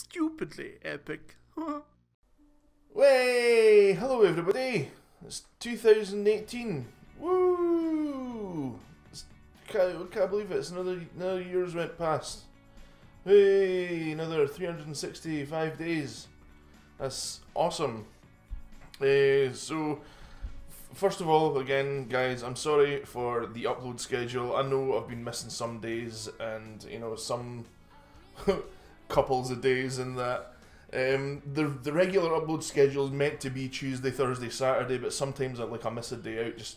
stupidly epic. Way! Hello everybody! It's 2018. Woo! Can't believe it. It's another year's went past. Hey! Another 365 days. That's awesome. So, first of all, again, guys, I'm sorry for the upload schedule. I know I've been missing some days and, some couples of days and that. The regular upload schedule is meant to be Tuesday, Thursday, Saturday, but sometimes I miss a day out just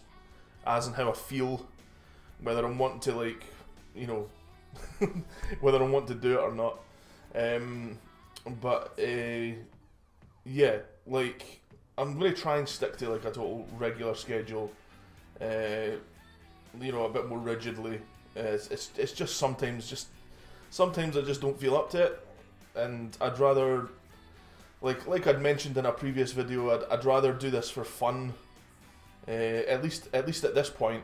as in how I feel, whether I'm wanting to whether I want to do it or not. Yeah, I'm going to try and stick to a total regular schedule, a bit more rigidly. It's just sometimes I just don't feel up to it, and I'd rather, like I'd mentioned in a previous video, I'd rather do this for fun, at least at this point,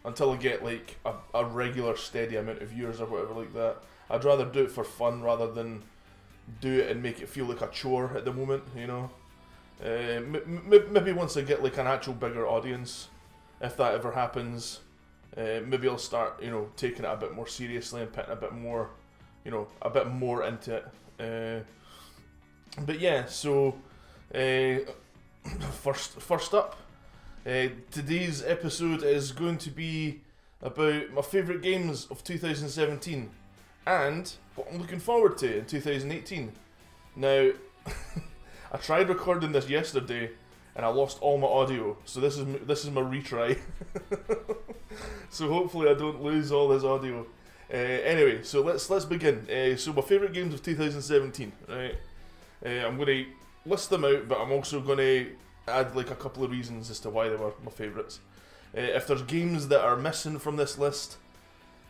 until I get a regular steady amount of viewers or whatever like that. I'd rather do it for fun rather than do it and make it feel like a chore at the moment, Maybe once I get an actual bigger audience, if that ever happens, maybe I'll start, taking it a bit more seriously and putting a bit more into it. But yeah, so first up, today's episode is going to be about my favourite games of 2017 and what I'm looking forward to in 2018. Now, I tried recording this yesterday and I lost all my audio, so this is my retry. So hopefully I don't lose all this audio. Anyway, so let's begin. So my favourite games of 2017, right? I'm going to list them out, but I'm also going to add a couple of reasons as to why they were my favourites. If there's games that are missing from this list,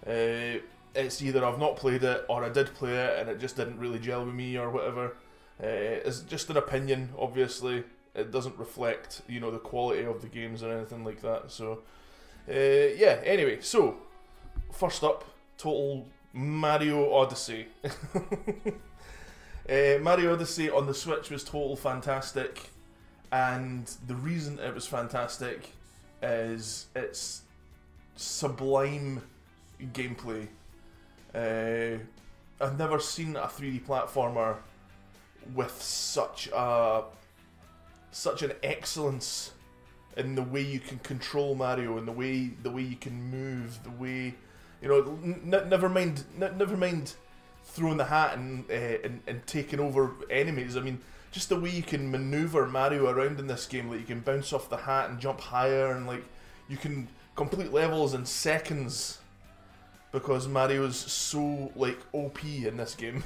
it's either I've not played it or I did play it and it just didn't really gel with me or whatever. It's just an opinion, obviously. It doesn't reflect, the quality of the games or anything like that. So, yeah. Anyway, so first up, total Mario Odyssey. Mario Odyssey on the Switch was total fantastic, and the reason it was fantastic is its sublime gameplay. I've never seen a 3D platformer with such an excellence in the way you can control Mario and the way you can move, the way never mind throwing the hat and taking over enemies. I mean, just the way you can maneuver Mario around in this game, you can bounce off the hat and jump higher, and you can complete levels in seconds because Mario's so OP in this game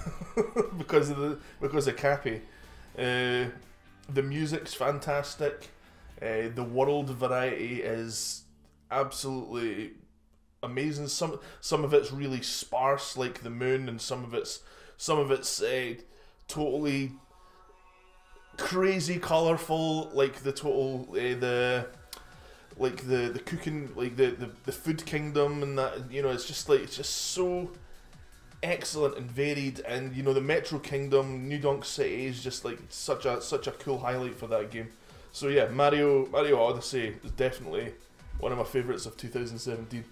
because of Cappy. The music's fantastic. The world variety is absolutely amazing. Some of it's really sparse, like the moon, and some of it's totally crazy colourful, like the total the cooking, the food kingdom, and that, it's just so excellent and varied. And the Metro Kingdom, New Donk City is just such a cool highlight for that game. So yeah, Mario Odyssey is definitely one of my favourites of 2017.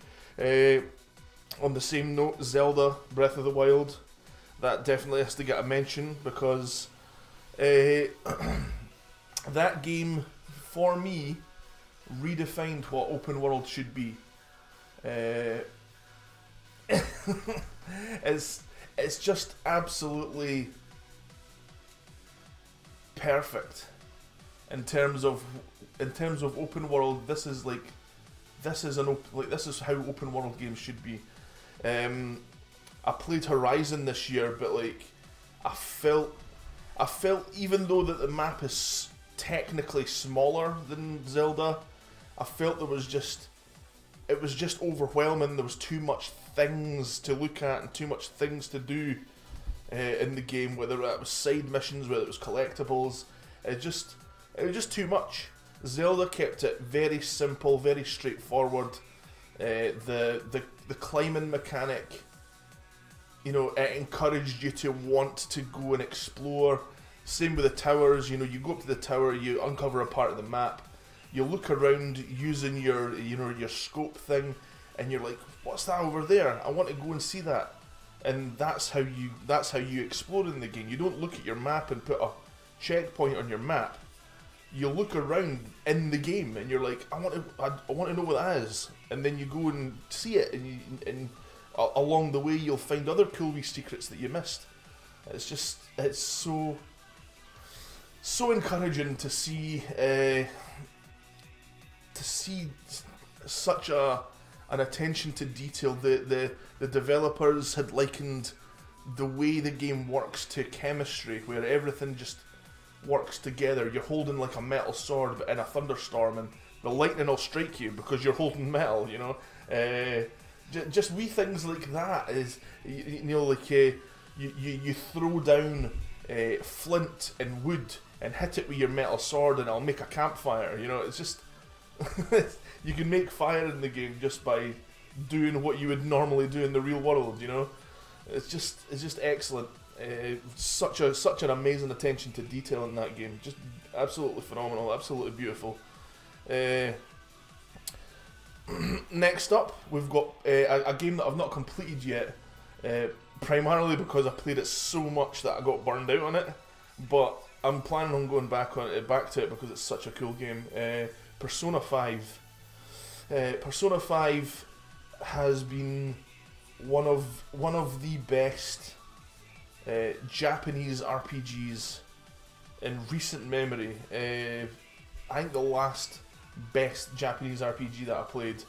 On the same note, Zelda Breath of the Wild, that definitely has to get a mention because that game, for me, redefined what open world should be. It's just absolutely perfect in terms of open world. This is how open world games should be. I played Horizon this year, but I felt even though that the map is technically smaller than Zelda, I felt it was just overwhelming. There was too much things to look at and too much things to do in the game, whether it was side missions, whether it was collectibles. It was just too much. Zelda kept it very simple, very straightforward. The climbing mechanic, you know, it encouraged you to want to go and explore. Same with the towers, you know, you go up to the tower, you uncover a part of the map, you look around using your, you know, your scope thing, and you're like, what's that over there? I want to go and see that. And that's how you explore in the game. You don't look at your map and put a checkpoint on your map. You look around in the game and you're like, I want to know what that is. And then you go and see it, and along the way you'll find other cool wee secrets that you missed. It's so encouraging to see such an attention to detail. The developers had likened the way the game works to chemistry, where everything just works together. You're holding like a metal sword but in a thunderstorm, and the lightning will strike you because you're holding metal, you know. Just wee things like that is, you know, like you throw down flint and wood and hit it with your metal sword and it'll make a campfire, you know. It's just you can make fire in the game just by doing what you would normally do in the real world, you know. It's just excellent. Such an amazing attention to detail in that game. Just absolutely phenomenal, absolutely beautiful. Next up, we've got a game that I've not completed yet, primarily because I played it so much that I got burned out on it. But I'm planning on going back to it because it's such a cool game. Persona 5. Persona 5 has been one of the best Japanese RPGs in recent memory. I think the last best Japanese RPG that I played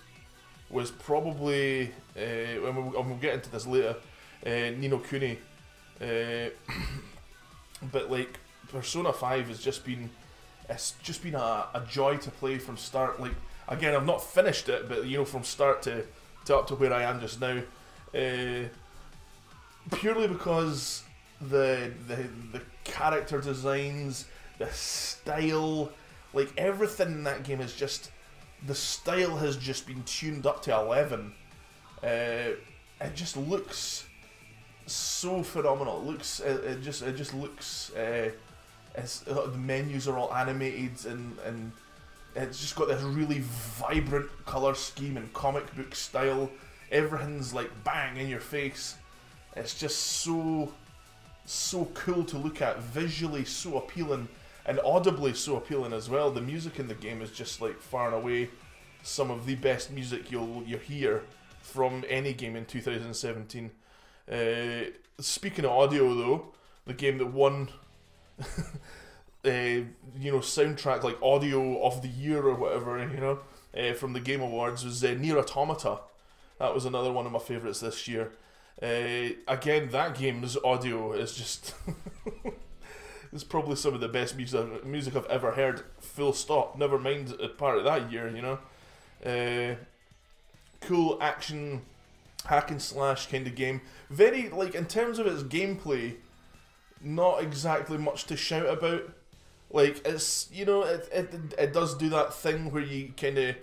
was probably, and we'll get into this later, Ni no Kuni. But like, Persona 5 has just been, it's just been a joy to play from start. Like, again, I've not finished it, but you know, from start to up to where I am just now, purely because the character designs, the style, like everything in that game is just, the style has just been tuned up to 11. It just looks so phenomenal. It just looks. The menus are all animated, and it's just got this really vibrant color scheme and comic book style. Everything's like bang in your face. It's just so cool to look at, visually so appealing, and audibly so appealing as well. The music in the game is just like far and away some of the best music you'll hear from any game in 2017. Speaking of audio though, the game that won you know, soundtrack, like audio of the year or whatever, you know, from the Game Awards was Nier Automata. That was another one of my favourites this year. Again, that game's audio is just it's probably some of the best music I've ever heard, full stop, never mind a part of that year, you know. Cool action hack and slash kind of game. Very, like, in terms of its gameplay, not exactly much to shout about. Like, it's, you know, it does do that thing where you kind of,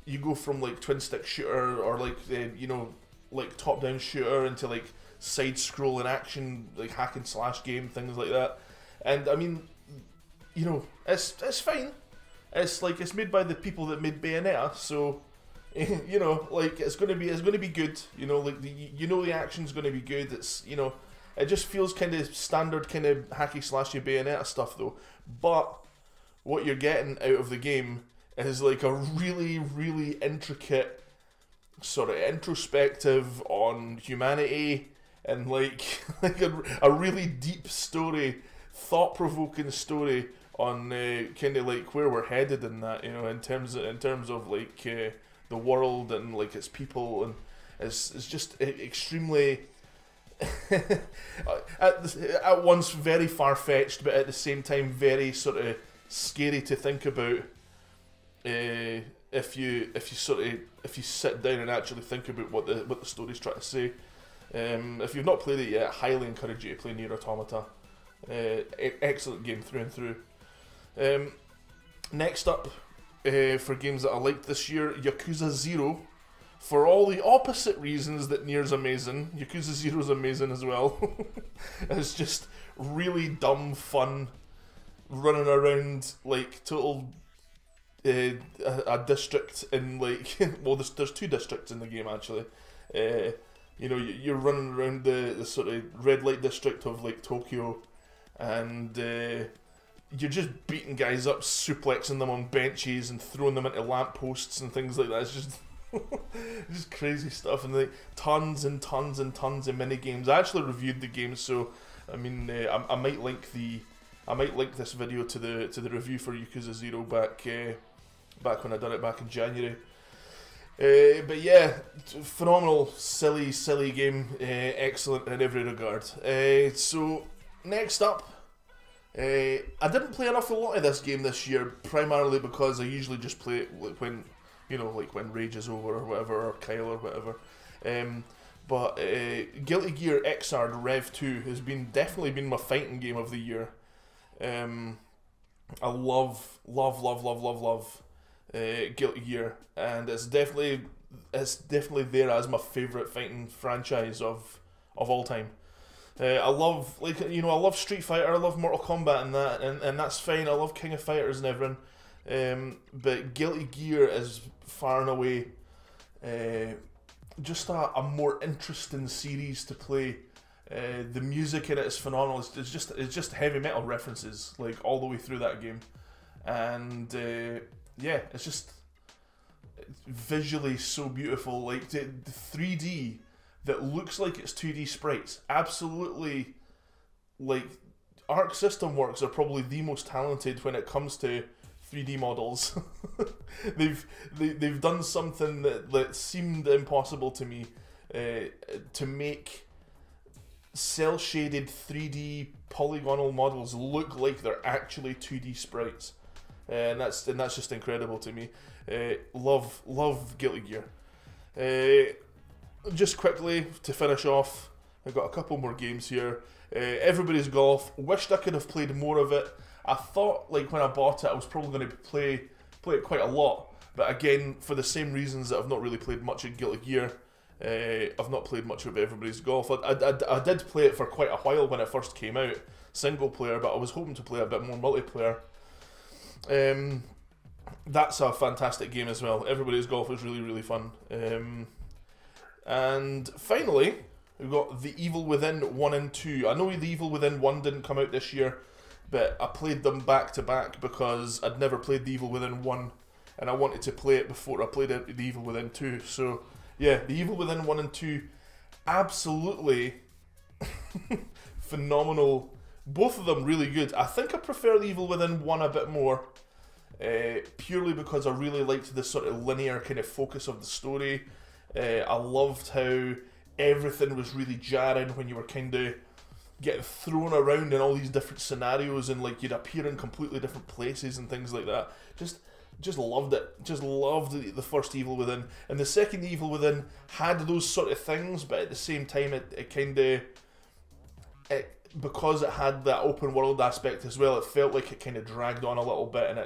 you go from like twin stick shooter or like you know, like top down shooter into like side scrolling action, like hack and slash game, things like that. And I mean, you know, it's fine. It's like, it's made by the people that made Bayonetta, so you know, like it's gonna be good. You know, like the action's gonna be good. It's, you know, it just feels kind of standard kind of hacky slashy Bayonetta stuff though. But what you're getting out of the game is like a really, really intricate, sort of introspective on humanity, and like a really deep story, thought-provoking story on kind of like where we're headed in that, you know, in terms of like the world and like its people, and it's just extremely at once very far-fetched, but at the same time very sort of scary to think about. If you sit down and actually think about what the story's trying to say. If you've not played it yet, I highly encourage you to play Nier Automata. Excellent game through and through. Next up, for games that I liked this year, Yakuza 0. for all the opposite reasons that Nier's amazing, Yakuza Zero's amazing as well. It's just really dumb fun, running around like total a district in like well, there's 2 districts in the game actually. You know, you're running around the sort of red light district of like Tokyo, and you're just beating guys up, suplexing them on benches and throwing them into lampposts and things like that. It's just just crazy stuff, and like tons and tons and tons of mini games. I actually reviewed the game, so I mean, I might link this video to the review for Yakuza Zero back when I done it back in January. But yeah, phenomenal, silly game, excellent in every regard. So next up, I didn't play an awful lot of this game this year, primarily because I usually just play it when, you know, like when Rage is over or whatever, or Kyle or whatever. But Guilty Gear Xrd Rev 2 has definitely been my fighting game of the year. I love Guilty Gear, and it's definitely there as my favourite fighting franchise of all time. I love, like, you know, I love Street Fighter, I love Mortal Kombat and that, and that's fine. I love King of Fighters and everything. But Guilty Gear is far and away just a more interesting series to play. The music in it is phenomenal. It's just heavy metal references like all the way through that game, and yeah, it's just visually so beautiful. Like the 3D that looks like it's 2D sprites. Absolutely, like Arc System Works are probably the most talented when it comes to 3D models. they've done something that seemed impossible to me, to make cel shaded 3D polygonal models look like they're actually 2D sprites, and that's just incredible to me. Love Guilty Gear. Just quickly to finish off, I've got a couple more games here. Everybody's Golf. Wished I could have played more of it. I thought, like, when I bought it, I was probably going to play it quite a lot. But again, for the same reasons that I've not really played much of Guilty Gear, I've not played much of Everybody's Golf. I did play it for quite a while when it first came out, single player, but I was hoping to play a bit more multiplayer. That's a fantastic game as well. Everybody's Golf is really, really fun. And finally, we've got The Evil Within 1 and 2. I know The Evil Within 1 didn't come out this year, but I played them back to back because I'd never played The Evil Within 1, and I wanted to play it before I played The Evil Within 2. So yeah, The Evil Within 1 and 2, absolutely phenomenal. Both of them really good. I think I prefer The Evil Within 1 a bit more, purely because I really liked the sort of linear kind of focus of the story. I loved how everything was really jarring when you were kind of getting thrown around in all these different scenarios, and like you'd appear in completely different places and things like that. Just loved it. Just loved the first Evil Within, and the second Evil Within had those sort of things, but at the same time it kind of, because it had that open world aspect as well, it felt like it kind of dragged on a little bit, and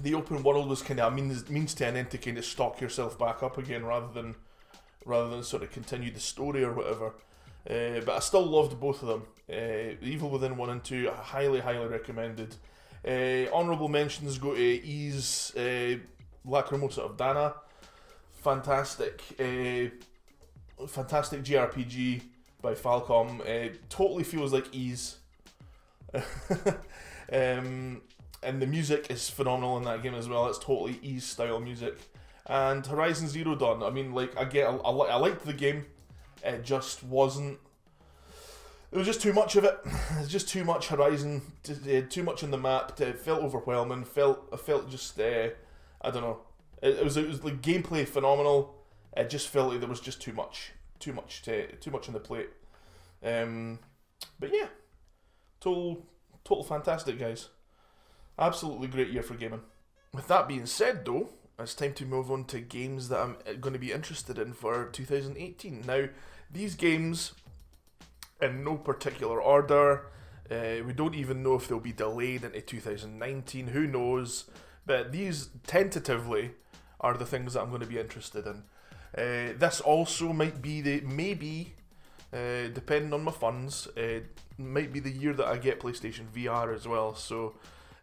the open world was kind of a means to an end to kind of stock yourself back up again, rather than sort of continue the story or whatever. But I still loved both of them. Evil Within 1 and 2, highly recommended. Honourable mentions go to Ys Lacrimosa of Dana. Fantastic JRPG by Falcom. Totally feels like Ys. And the music is phenomenal in that game as well. It's totally Ys style music. And Horizon Zero Dawn, I mean, like, I liked the game. It just wasn't... It was just too much of it. It's just too much Horizon, too much on the map. It felt overwhelming. I felt just, I don't know. It was like gameplay phenomenal. It just felt like there was just too much on the plate. But yeah, total fantastic, guys. Absolutely great year for gaming. With that being said, though, it's time to move on to games that I'm going to be interested in for 2018. Now, these games, in no particular order, we don't even know if they'll be delayed into 2019, who knows, but these tentatively are the things that I'm going to be interested in. This also might be maybe, depending on my funds, might be the year that I get PlayStation VR as well. So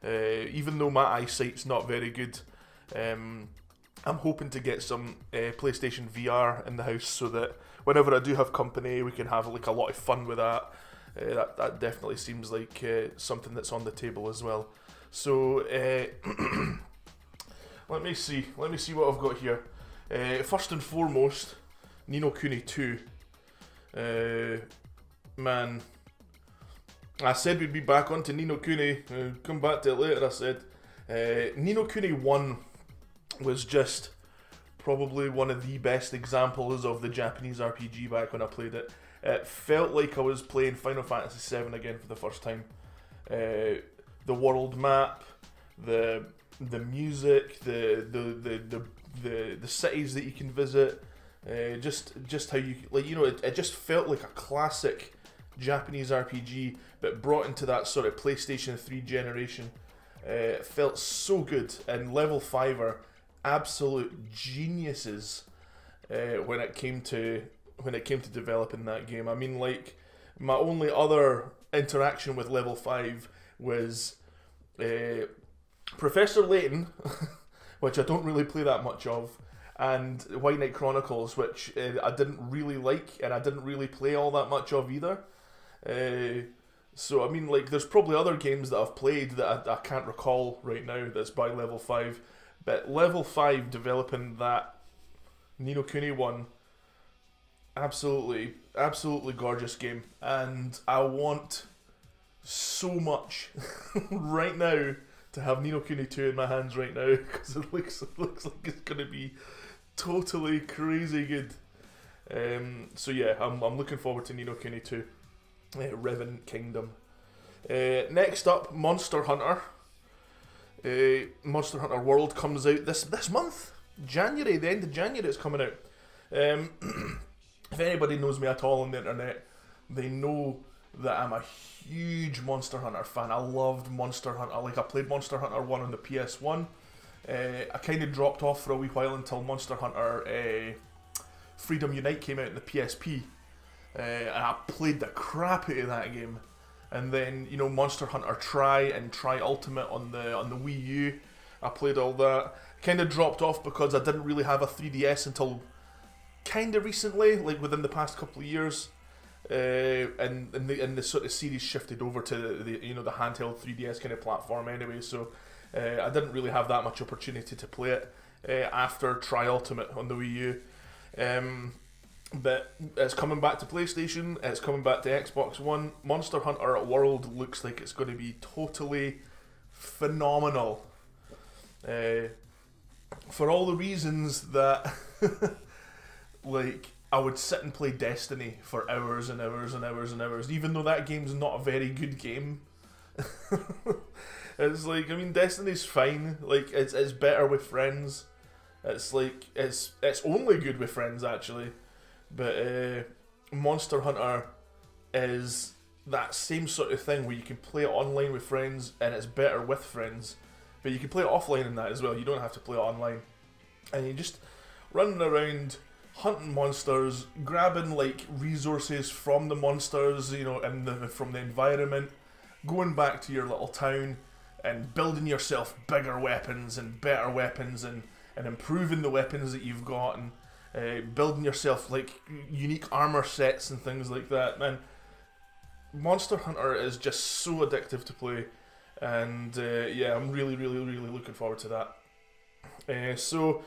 even though my eyesight's not very good, I'm hoping to get some PlayStation VR in the house so that whenever I do have company, we can have like a lot of fun with that. That definitely seems like something that's on the table as well. So let me see what I've got here. First and foremost, Ni no Kuni 2. Man, I said we'd be back onto Ni no Kuni. Come back to it later, I said. Ni no Kuni 1 was just probably one of the best examples of the Japanese RPG back when I played it. It felt like I was playing Final Fantasy VII again for the first time. The world map, the music, the cities that you can visit, just how you it just felt like a classic Japanese RPG, but brought into that sort of PlayStation 3 generation. It felt so good, and Level 5 are absolute geniuses when it came to developing that game. I mean, like, my only other interaction with Level 5 was Professor Layton, which I don't really play that much of, and White Knight Chronicles, which I didn't really like, and I didn't really play all that much of either. So, I mean, like, there's probably other games that I've played that I can't recall right now that's by Level 5, but Level 5 developing that Ni no Kuni 1, absolutely gorgeous game, and I want so much right now to have Ni no Kuni 2 in my hands right now, because it looks like it's going to be totally crazy good. So yeah, I'm looking forward to Ni no Kuni 2. Revenant Kingdom. Next up, Monster Hunter. Monster Hunter World comes out this month, January. The end of January it's coming out. If anybody knows me at all on the internet, they know that I'm a huge Monster Hunter fan. I loved Monster Hunter. Like, I played Monster Hunter 1 on the PS1. I kind of dropped off for a wee while until Monster Hunter Freedom Unite came out in the PSP. And I played the crap out of that game. And then, you know, Monster Hunter Tri and Tri Ultimate on the Wii U. I played all that. Kind of dropped off because I didn't really have a 3DS until kind of recently, like within the past couple of years. And the sort of series shifted over to the handheld 3DS kind of platform anyway. So I didn't really have that much opportunity to play it after Tri Ultimate on the Wii U. But it's coming back to PlayStation, it's coming back to Xbox One. Monster Hunter World looks like it's going to be totally phenomenal. For all the reasons that, like, I would sit and play Destiny for hours and hours and hours and hours, even though that game's not a very good game. It's like, I mean, Destiny's fine. Like, it's better with friends. It's like, it's only good with friends, actually. But Monster Hunter is that same sort of thing where you can play it online with friends and it's better with friends, but you can play it offline in that as well. You don't have to play it online, and you just running around hunting monsters, grabbing like resources from the monsters, you know, and from the environment, going back to your little town and building yourself bigger weapons and better weapons and improving the weapons that you've got, and building yourself like unique armor sets and things like that. Man, Monster Hunter is just so addictive to play, and yeah, I'm really looking forward to that. So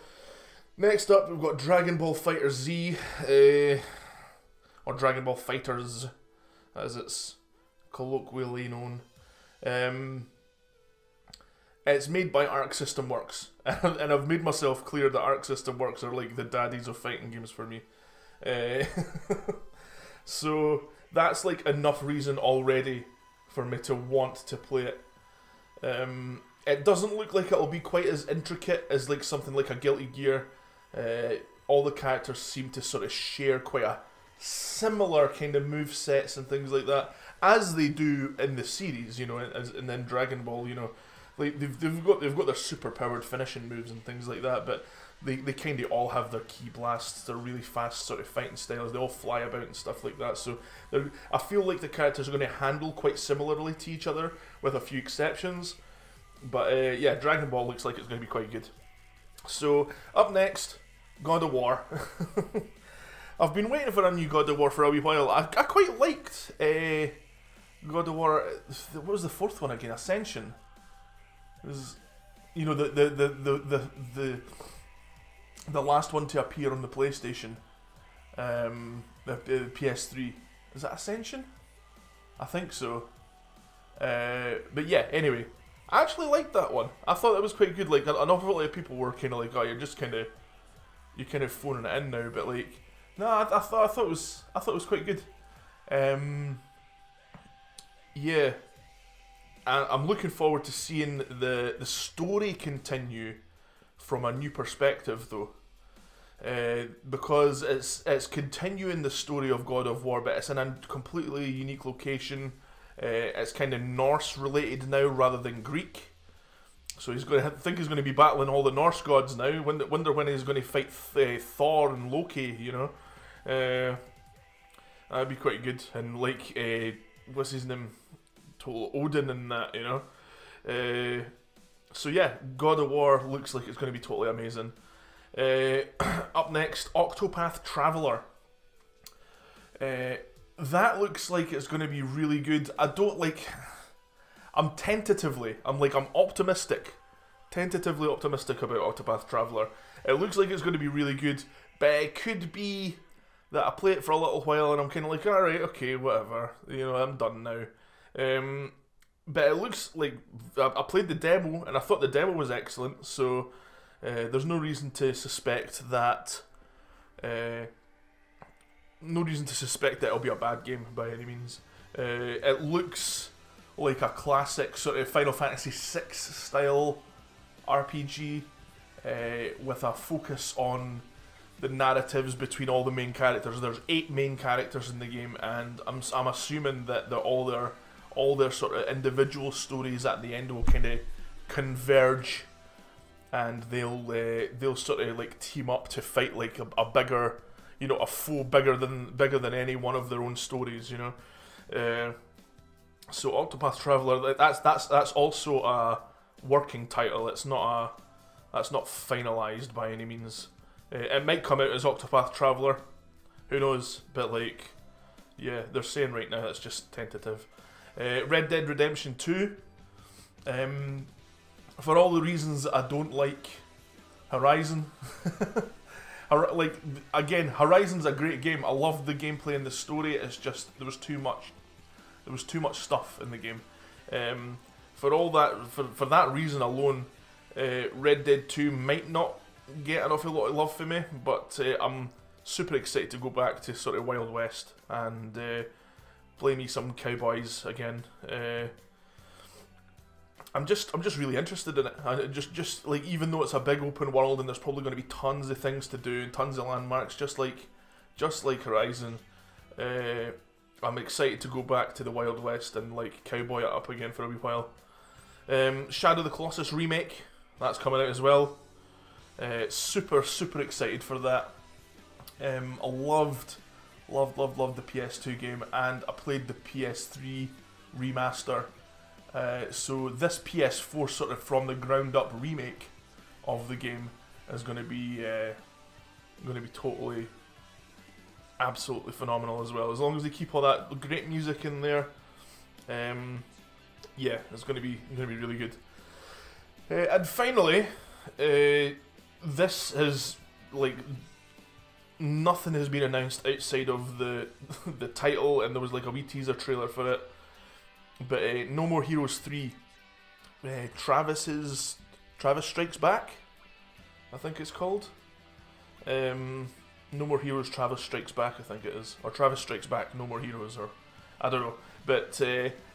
next up, we've got Dragon Ball Fighter Z, or Dragon Ball Fighters, as it's colloquially known. It's made by Arc System Works, and I've made myself clear that Arc System Works are like the daddies of fighting games for me. So that's like enough reason already for me to want to play it. It doesn't look like it'll be quite as intricate as like something like a Guilty Gear. All the characters seem to sort of share quite a similar kind of move sets and things like that, as they do in the series, you know, and then Dragon Ball, you know. Like they've got their super powered finishing moves and things like that, but they kind of all have their key blasts. They're really fast sort of fighting styles. They all fly about and stuff like that. So I feel like the characters are going to handle quite similarly to each other, with a few exceptions. But yeah, Dragon Ball looks like it's going to be quite good. So up next, God of War. I've been waiting for a new God of War for a wee while. I quite liked God of War. What was the fourth one again? Ascension. It was, you know, the last one to appear on the PlayStation, the PS3. Is that Ascension? I think so. But yeah, anyway, I actually liked that one. I thought that was quite good. Like, an awful lot of people were kind of like, "Oh, you're kind of phoning it in now." But like, no, I thought it was quite good. Yeah. I'm looking forward to seeing the story continue from a new perspective, though, because it's continuing the story of God of War, but it's in a completely unique location. It's kind of Norse related now rather than Greek, so he's going to be battling all the Norse gods now. Wonder when he's going to fight Thor and Loki. You know, that'd be quite good. And like, what's his name? Total Odin and that, you know. So yeah, God of War looks like it's going to be totally amazing. Up next, Octopath Traveler. That looks like it's going to be really good. I'm tentatively optimistic about Octopath Traveler. It looks like it's going to be really good, but it could be that I play it for a little while and I'm kind of like, alright, okay, whatever, you know, I'm done now. But it looks like I played the demo and I thought the demo was excellent, so there's no reason to suspect that it'll be a bad game by any means. It looks like a classic sort of Final Fantasy VI style RPG, with a focus on the narratives between all the main characters. There's 8 main characters in the game, and I'm assuming that all their sort of individual stories at the end will kind of converge, and they'll sort of like team up to fight like a bigger, you know, a foe bigger than any one of their own stories, you know. So Octopath Traveler, that's also a working title. It's not finalized by any means. It might come out as Octopath Traveler, who knows? But like, yeah, they're saying right now it's just tentative. Red Dead Redemption 2. For all the reasons I don't like Horizon. Like, again, Horizon's a great game. I love the gameplay and the story. It's just there was too much stuff in the game. For that reason alone, Red Dead 2 might not get an awful lot of love for me, but I'm super excited to go back to sort of Wild West and play me some cowboys again. I'm just really interested in it. Just like, even though it's a big open world and there's probably going to be tons of things to do and tons of landmarks, just like Horizon, I'm excited to go back to the Wild West and like cowboy it up again for a wee while. Shadow of the Colossus remake, that's coming out as well. Super excited for that. I loved the PS2 game, and I played the PS3 remaster. So this PS4 sort of from the ground up remake of the game is going to be totally, absolutely phenomenal as well. As long as they keep all that great music in there, yeah, it's going to be really good. And finally, this is like, nothing has been announced outside of the title, and there was like a wee teaser trailer for it. But No More Heroes 3, Travis Strikes Back, I think it's called. No More Heroes, Travis Strikes Back, I think it is, or Travis Strikes Back, No More Heroes, or I don't know. But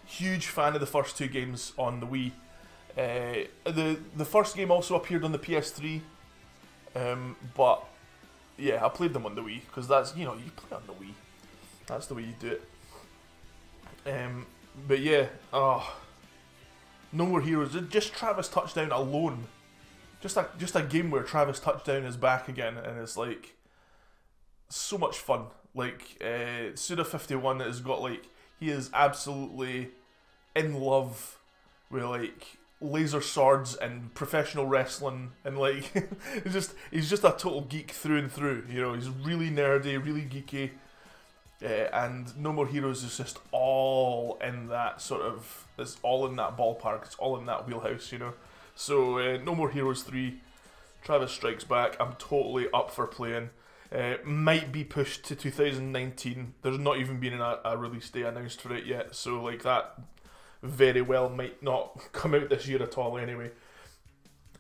huge fan of the first 2 games on the Wii. The first game also appeared on the PS3, but yeah, I played them on the Wii because that's, you know, you play on the Wii. That's the way you do it. But yeah, No More Heroes. Just Travis Touchdown alone just a game where Travis Touchdown is back again, and it's like so much fun. Like Suda51 has got like, he is absolutely in love with like laser swords and professional wrestling, and like he's just a total geek through and through. You know, he's really nerdy, really geeky, and No More Heroes is just all in that sort of, it's all in that ballpark, it's all in that wheelhouse, you know. So No More Heroes 3, Travis Strikes Back, I'm totally up for playing. Might be pushed to 2019. There's not even been a release date announced for it yet, so like that very well might not come out this year at all anyway.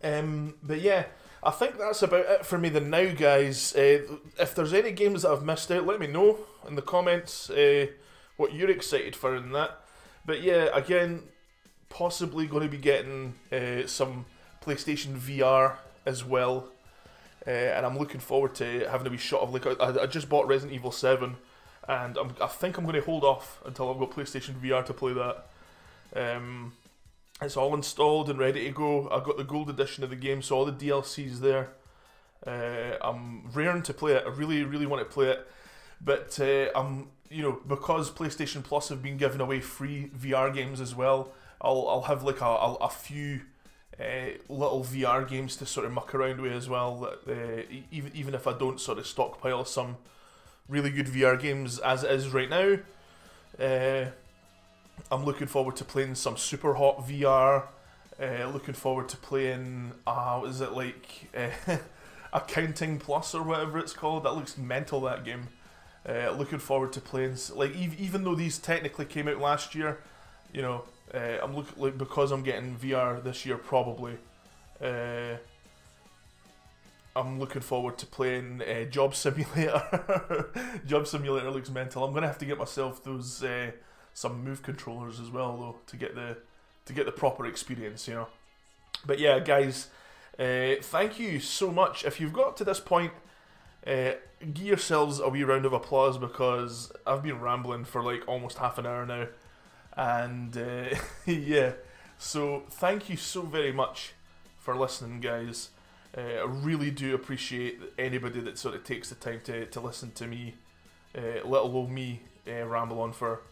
But yeah, I think that's about it for me then now, guys. If there's any games that I've missed out, let me know in the comments what you're excited for in that. But yeah, again, possibly going to be getting some PlayStation VR as well. And I'm looking forward to having a wee shot of, like, I just bought Resident Evil 7, and I think I'm going to hold off until I've got PlayStation VR to play that. It's all installed and ready to go. I've got the gold edition of the game, so all the DLC's there. I'm raring to play it. I really, really want to play it. But I'm, you know, because PlayStation Plus have been giving away free VR games as well, I'll have like a few little VR games to sort of muck around with as well. Even if I don't sort of stockpile some really good VR games as it is right now. I'm looking forward to playing some Super Hot VR. Looking forward to playing, what is it, like Accounting Plus or whatever it's called. That looks mental, that game. Looking forward to playing, like, even though these technically came out last year, you know, I'm looking, like, because I'm getting VR this year probably. I'm looking forward to playing Job Simulator. Job Simulator looks mental. I'm gonna have to get myself those some Move controllers as well, though, to get the proper experience, you know. But yeah, guys, thank you so much. If you've got to this point, give yourselves a wee round of applause, because I've been rambling for like almost half an hour now, and yeah. So thank you so very much for listening, guys. I really do appreciate anybody that sort of takes the time to listen to me, little old me, ramble on for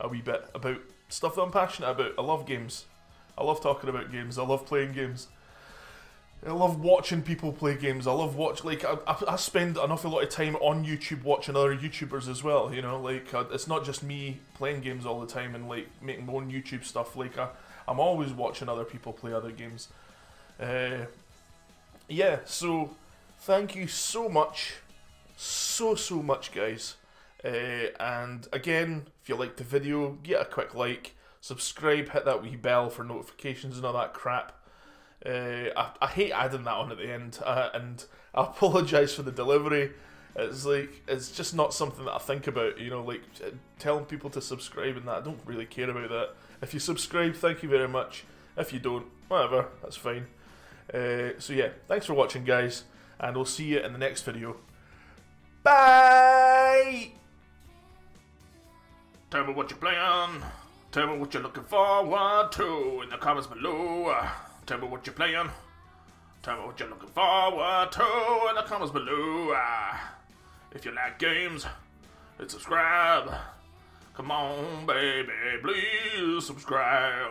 a wee bit about stuff that I'm passionate about. I love games. I love talking about games. I love playing games. I love watching people play games. I love I spend an awful lot of time on YouTube watching other YouTubers as well, you know, like, it's not just me playing games all the time and like making my own YouTube stuff. Like, I'm always watching other people play other games. Yeah, so thank you so much, so much, guys. And again, if you liked the video, get a quick like, subscribe, hit that wee bell for notifications and all that crap. I hate adding that on at the end, and I apologise for the delivery. It's like, it's just not something that I think about, you know, like telling people to subscribe and that. I don't really care about that. If you subscribe, thank you very much. If you don't, whatever, that's fine. So yeah, thanks for watching, guys, and we'll see you in the next video. Bye! Tell me what you're playing. Tell me what you're looking forward to in the comments below. Tell me what you're playing. Tell me what you're looking forward to in the comments below. If you like games, hit subscribe. Come on, baby, please subscribe.